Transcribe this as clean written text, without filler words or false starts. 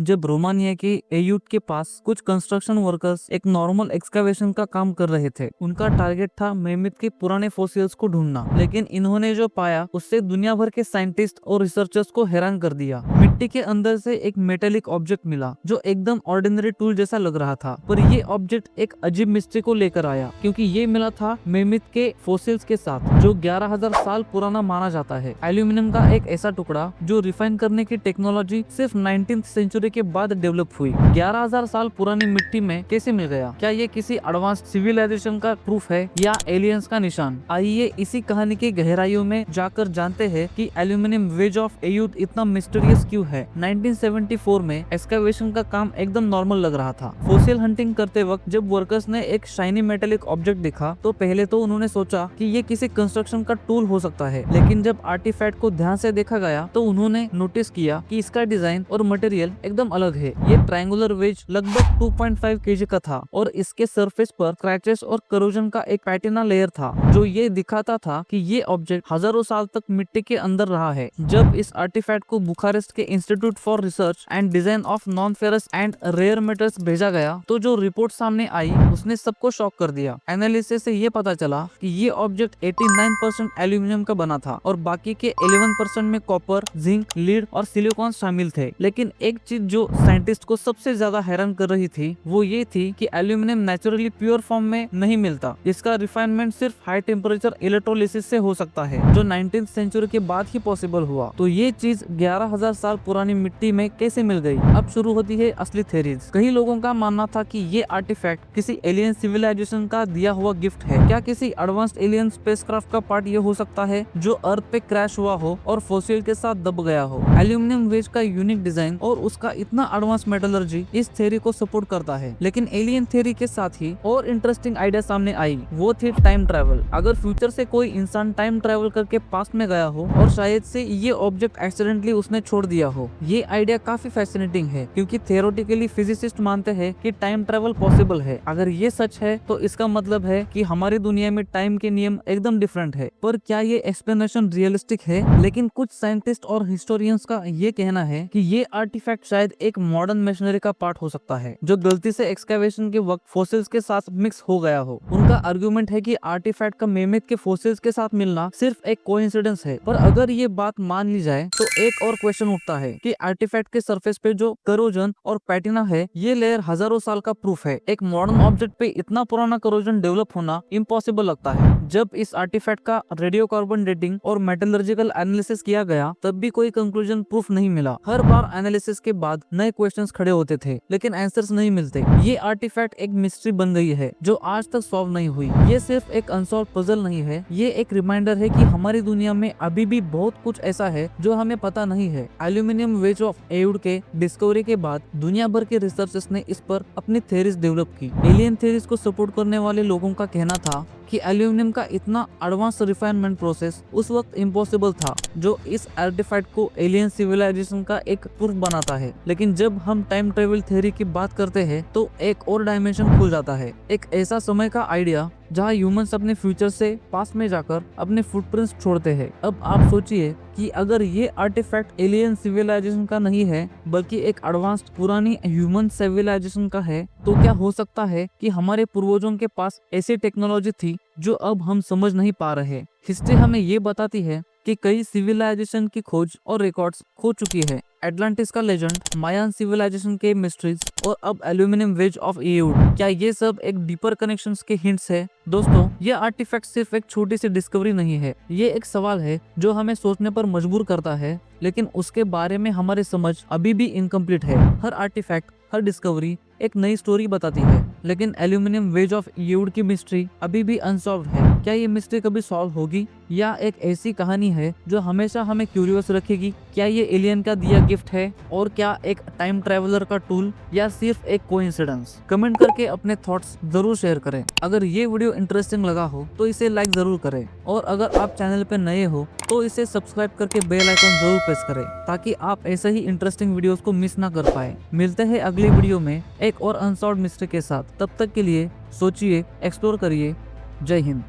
जब रोमानिया के एयूट के पास कुछ कंस्ट्रक्शन वर्कर्स एक नॉर्मल एक्सकवेशन का काम कर रहे थे। उनका टारगेट था मेमित के पुराने फॉसिल्स को ढूंढना, लेकिन इन्होंने जो पाया उससे दुनिया भर के साइंटिस्ट और रिसर्चर्स को हैरान कर दिया। मिट्टी के अंदर से एक मेटेलिक ऑब्जेक्ट मिला जो एकदम ऑर्डिनरी टूल जैसा लग रहा था, पर ये ऑब्जेक्ट एक अजीब मिस्ट्री को लेकर आया, क्योंकि ये मिला था मेमित के फॉसिल्स के साथ, जो 11,000 साल पुराना माना जाता है। एल्यूमिनियम का एक ऐसा टुकड़ा जो रिफाइन करने की टेक्नोलॉजी सिर्फ 19th सेंचुरी के बाद डेवलप हुई। 11,000 साल पुरानी मिट्टी में कैसे मिल गया? क्या ये किसी एडवांस सिविलाइजेशन का प्रूफ है या एलियंस का निशान? आइए इसी कहानी की गहराइयों में जाकर जानते हैं कि एल्यूमिनियम वेज ऑफ एयूट इतना मिस्टीरियस क्यों है। 1974 में एक्सकवेशन का काम एकदम नॉर्मल लग रहा था। फॉसिल हंटिंग करते वक्त जब वर्कर्स ने एक शाइनी मेटेलिक ऑब्जेक्ट देखा तो पहले तो उन्होंने सोचा कि ये किसी कंस्ट्रक्शन का टूल हो सकता है, लेकिन जब आर्टिफैक्ट को ध्यान से देखा गया तो उन्होंने नोटिस किया कि इसका डिजाइन और मटेरियल एकदम अलग है। ये ट्रायंगुलर वेज लगभग 2.5 kg का था और इसके सरफेस पर क्रैचेस और करोजन का एक पैटिना लेयर था, जो ये दिखाता था कि ये ऑब्जेक्ट हजारों साल तक मिट्टी के अंदर रहा है। जब इस आर्टिफैक्ट को बुखारेस्ट के institute for research and design of non ferrous and rare metals भेजा गया तो जो रिपोर्ट सामने आई उसने सबको शॉक कर दिया। एनालिसिस से ये पता चला कि ये ऑब्जेक्ट 89% एल्यूमिनियम का बना था और बाकी के 11% में कॉपर, जिंक, लीड और सिलिकॉन शामिल थे। लेकिन एक चीज जो साइंटिस्ट को सबसे ज्यादा हैरान कर रही थी वो ये थी कि एल्यूमिनियम नेचुरली प्योर फॉर्म में नहीं मिलता। इसका रिफाइनमेंट सिर्फ हाई टेम्परेचर इलेक्ट्रोलिसिस से हो सकता है, जो 19th सेंचुरी के बाद ही पॉसिबल हुआ। तो ये चीज 11,000 साल पुरानी मिट्टी में कैसे मिल गई? अब शुरू होती है असली थ्योरीज। कई लोगों का मानना था कि ये आर्टिफैक्ट किसी एलियन सिविलाइजेशन का दिया हुआ गिफ्ट है। क्या किसी एडवांस्ड एलियन स्पेसक्राफ्ट का पार्ट ये हो सकता है जो अर्थ पे क्रैश हुआ हो और फॉसिल के साथ दब गया हो? एल्यूमिनियम वेज का यूनिक डिजाइन और उसका इतना एडवांस मेटलर्जी इस थ्योरी को सपोर्ट करता है। लेकिन एलियन थ्योरी के साथ ही और इंटरेस्टिंग आइडिया सामने आई, वो थी टाइम ट्रैवल। अगर फ्यूचर से कोई इंसान टाइम ट्रैवल करके पास्ट में गया हो और शायद से ये ऑब्जेक्ट एक्सीडेंटली उसने छोड़ दिया हो। ये आइडिया काफी फैसिनेटिंग है, क्योंकि थियोरेटिकली फिजिसिस्ट मानते हैं कि टाइम ट्रैवल पॉसिबल है। अगर ये सच है तो इसका मतलब है कि हमारी दुनिया में टाइम के नियम एकदम डिफरेंट है। पर क्या ये एक्सप्लेनेशन रियलिस्टिक है? लेकिन कुछ साइंटिस्ट और हिस्टोरियंस का ये कहना है कि ये आर्टिफैक्ट शायद एक मॉडर्न मशीनरी का पार्ट हो सकता है, जो गलती से एक्सकैवेशन के वक्त फॉसिल्स के साथ मिक्स हो गया हो। उनका आर्गुमेंट है कि आर्टिफैक्ट का मेमित के फॉसिल्स के साथ मिलना सिर्फ एक कोइंसिडेंस है। पर अगर ये बात मान ली जाए तो एक और क्वेश्चन उठता है कि आर्टिफैक्ट के सरफेस पे जो करोजन और पैटिना है, ये लेयर हजारों साल का प्रूफ है। एक मॉडर्न ऑब्जेक्ट पे इतना पुराना करोजन डेवलप होना इम्पॉसिबल लगता है। जब इस आर्टिफैक्ट का रेडियोकार्बन डेटिंग और मेटलर्जिकल एनालिसिस किया गया तब भी कोई कंक्लूजन प्रूफ नहीं मिला। हर बार एनालिसिस के बाद नए क्वेश्चंस खड़े होते थे, लेकिन आंसर्स नहीं मिलते। ये आर्टिफैक्ट एक मिस्ट्री बन गई है जो आज तक सॉल्व नहीं हुई। ये सिर्फ एक अनसॉल्व पजल नहीं है, ये एक रिमाइंडर है कि हमारी दुनिया में अभी भी बहुत कुछ ऐसा है जो हमें पता नहीं है। एल्यूमिनियम वेज ऑफ एयूट के डिस्कवरी के बाद दुनिया भर के रिसर्चर्स ने इस पर अपनी थ्योरीज डेवलप की। एलियन थ्योरीज को सपोर्ट करने वाले लोगों का कहना था कि एल्यूमिनियम का इतना एडवांस रिफाइनमेंट प्रोसेस उस वक्त इम्पॉसिबल था, जो इस आर्टिफैक्ट को एलियन सिविलाइजेशन का एक प्रूफ बनाता है। लेकिन जब हम टाइम ट्रेवल थ्योरी की बात करते हैं तो एक और डायमेंशन खुल जाता है। एक ऐसा समय का आइडिया जहाँ ह्यूमंस अपने फ्यूचर से पास्ट में जाकर अपने फुटप्रिंट्स छोड़ते हैं। अब आप सोचिए कि अगर ये आर्टिफैक्ट एलियन सिविलाइजेशन का नहीं है बल्कि एक एडवांस्ड पुरानी ह्यूमन सिविलाइजेशन का है, तो क्या हो सकता है कि हमारे पूर्वजों के पास ऐसी टेक्नोलॉजी थी जो अब हम समझ नहीं पा रहे। हिस्ट्री हमें ये बताती है कि कई सिविलाइजेशन की खोज और रिकॉर्ड्स खो चुकी है। एटलांटिस का लेजेंड, मायान सिविलाइजेशन के मिस्ट्रीज और अब एल्यूमिनियम वेज ऑफ एयूट, क्या ये सब एक डीपर कनेक्शंस के हिंट्स है? दोस्तों, ये आर्टिफैक्ट सिर्फ एक छोटी सी डिस्कवरी नहीं है, ये एक सवाल है जो हमें सोचने पर मजबूर करता है, लेकिन उसके बारे में हमारी समझ अभी भी इनकम्प्लीट है। हर आर्टिफैक्ट, हर डिस्कवरी एक नई स्टोरी बताती है, लेकिन एल्यूमिनियम वेज ऑफ एयूट की मिस्ट्री अभी भी अनसॉल्व्ड है। क्या ये मिस्ट्री कभी सॉल्व होगी या एक ऐसी कहानी है जो हमेशा हमें क्यूरियस रखेगी? क्या ये एलियन का दिया गिफ्ट है और क्या एक टाइम ट्रैवलर का टूल या सिर्फ एक कोइंसिडेंस? कमेंट करके अपने थॉट्स जरूर शेयर करें। अगर ये वीडियो इंटरेस्टिंग लगा हो तो इसे लाइक जरूर करें, और अगर आप चैनल पे नए हो तो इसे सब्सक्राइब करके बेल आइकन जरूर प्रेस करें ताकि आप ऐसे ही इंटरेस्टिंग वीडियोस को मिस ना कर पाए। मिलते हैं अगली वीडियो में एक और अनसॉल्व्ड मिस्ट्री के साथ। तब तक के लिए सोचिए, एक्सप्लोर करिए। जय हिंद।